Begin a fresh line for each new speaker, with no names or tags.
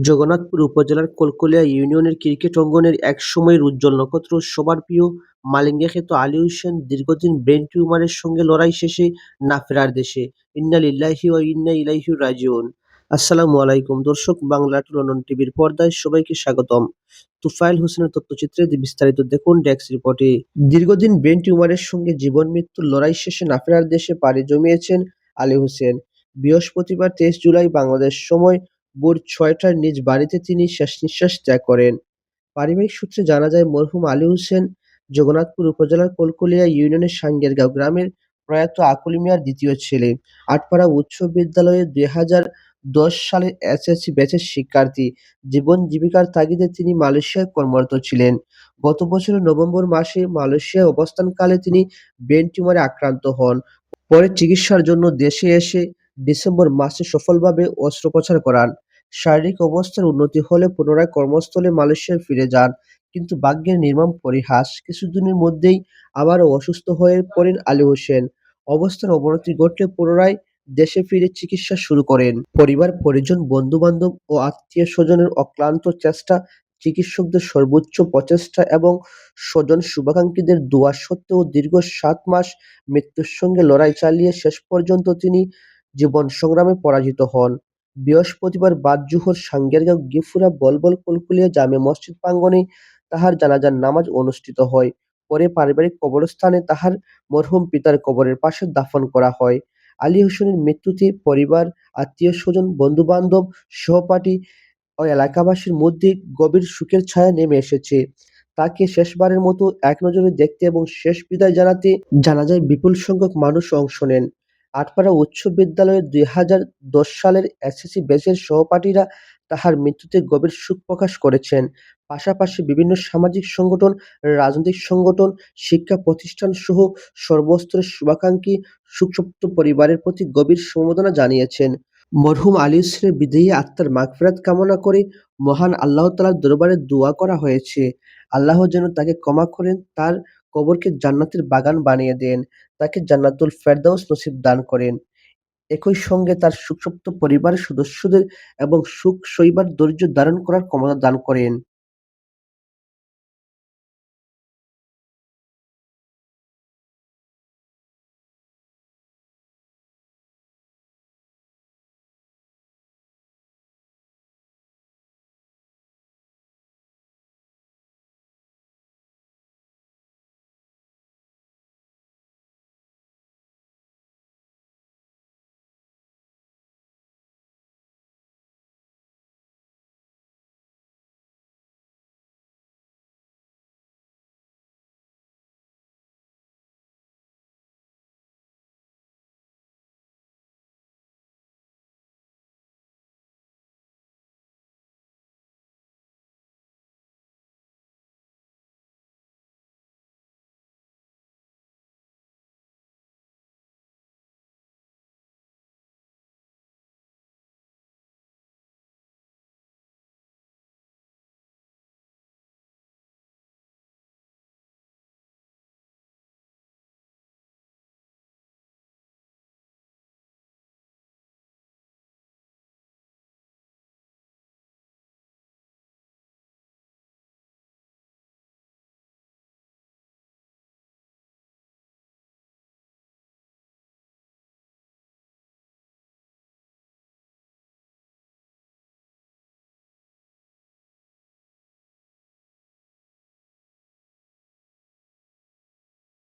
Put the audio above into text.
জগন্নাথপুর উপজেলার কলকলিয়া ইউনিয়নের ক্রিকেট অঙ্গনের একসময়ের উজ্জ্বল নক্ষত্র, সবার প্রিয় মালিঙ্গা খ্যাত আলী হোসেন দীর্ঘদিন ব্রেন টিউমারের সঙ্গে লড়াই শেষে না ফেরার দেশে। ইন্না লিল্লাহি ওয়া ইন্না ইলাইহি রাজিউন। আসসালামু আলাইকুম দর্শক, বাংলা লন্ডন টিভির পর্দায় সবাইকে স্বাগতম। তুফাইল হোসেনের তথ্যচিত্রে বিস্তারিত দেখুন ডেস্ক রিপোর্টে। দীর্ঘদিন ব্রেন টিউমারের সঙ্গে জীবন মৃত্যুর লড়াই শেষে না ফেরার দেশে পাড়ি জমিয়েছেন আলী হোসেন। বৃহস্পতিবার 23 জুলাই বাংলাদেশ সময় ভোর ৬টায় নিজ বাড়িতে তিনি শেষ নিঃশ্বাস ত্যাগ করেন। পারিবারিক সূত্রে জানা যায়, মরহুম আলী হোসেন জগন্নাথপুর উপজেলার কলকলিয়া ইউনিয়নের সাঙ্গেরগাঁও গ্রামের প্রয়াত আকুলি মিয়ার দ্বিতীয় ছেলে। আটপাড়া উচ্চ বিদ্যালয়ে ২০১০ সালে এসএসসি ব্যাচের শিক্ষার্থী। জীবন জীবিকার তাগিদে তিনি মালয়েশিয়ায় কর্মরত ছিলেন। গত বছরের নভেম্বর মাসে মালয়েশিয়ায় অবস্থানকালে তিনি ব্রেন টিউমারে আক্রান্ত হন। পরে চিকিৎসার জন্য দেশে এসে ডিসেম্বর মাসে সফলভাবে অস্ত্রোপচার করান। শারীরিক অবস্থার উন্নতি হলে পুনরায় কর্মস্থলে মালয়েশিয়ায় ফিরে যান। কিন্তু ভাগ্যের নির্মম পরিহাস, কিছুদিনের মধ্যেই আবারও অসুস্থ হয়ে পড়েন আলী হোসেন। অবস্থার অবনতি ঘটলে পুনরায় দেশে ফিরে চিকিৎসা শুরু করেন। পরিবার পরিজন, বন্ধু-বান্ধব ও আত্মীয়-স্বজনের অক্লান্ত চেষ্টা, চিকিৎসকদের সর্বোচ্চ প্রচেষ্টা এবং স্বজন শুভাকাঙ্ক্ষীদের দোয়া সত্ত্বেও দীর্ঘ ৭ মাস মৃত্যুর সঙ্গে লড়াই চালিয়ে শেষ পর্যন্ত তিনি জীবন সংগ্রামে পরাজিত হন। বৃহস্পতিবার বাদ জোহর সাঙ্গেরগাঁও গিফুরা বলবল কলকলিয়া জামে মসজিদ প্রাঙ্গণে তাঁহার জানাজার নামাজ অনুষ্ঠিত হয়। পরে পারিবারিক কবরস্থানে তাঁহার মরহুম পিতার কবরের পাশে দাফন করা হয়। আলী হোসেনের মৃত্যুতে পরিবার, আত্মীয়-স্বজন, বন্ধু-বান্ধব, সহপাঠী ও এলাকাবাসীর মধ্যে গভীর শোকের ছায়া নেমে এসেছে। তাকে শেষবারের মতো একনজরে দেখতে এবং শেষ বিদায় জানাতে জানাজায় বিপুল সংখ্যক মানুষ অংশ নেন। আটপাড়া উচ্চ বিদ্যালয়ের ২০১০ সালের এসএসসি ব্যাচের সহপাঠীরা তাঁহার মৃত্যুতে গভীর শোক প্রকাশ করেছেন। পাশাপাশি বিভিন্ন সামাজিক সংগঠন, রাজনৈতিক সংগঠন, শিক্ষা প্রতিষ্ঠানসহ সর্বস্তরের শুভাকাঙ্ক্ষী শোকসন্তপ্ত পরিবারের প্রতি গভীর সমবেদনা জানিয়েছেন। মরহুম আলী হোসেনের বিদেহী আত্মার মাগফিরাত কামনা করে মহান আল্লাহ তাআলার দরবারে দোয়া করা হয়েছে। আল্লাহ যেন তাকে ক্ষমা করেন, তার কবরকে জান্নাতের বাগান বানিয়ে দেন, তাকে জান্নাতুল ফেরদাউস নসিব দান করেন। একই সঙ্গে তার শোকসন্তপ্ত পরিবারের সদস্যদের এবং শোক সইবার ধৈর্য ধারণ করার ক্ষমতা দান করেন।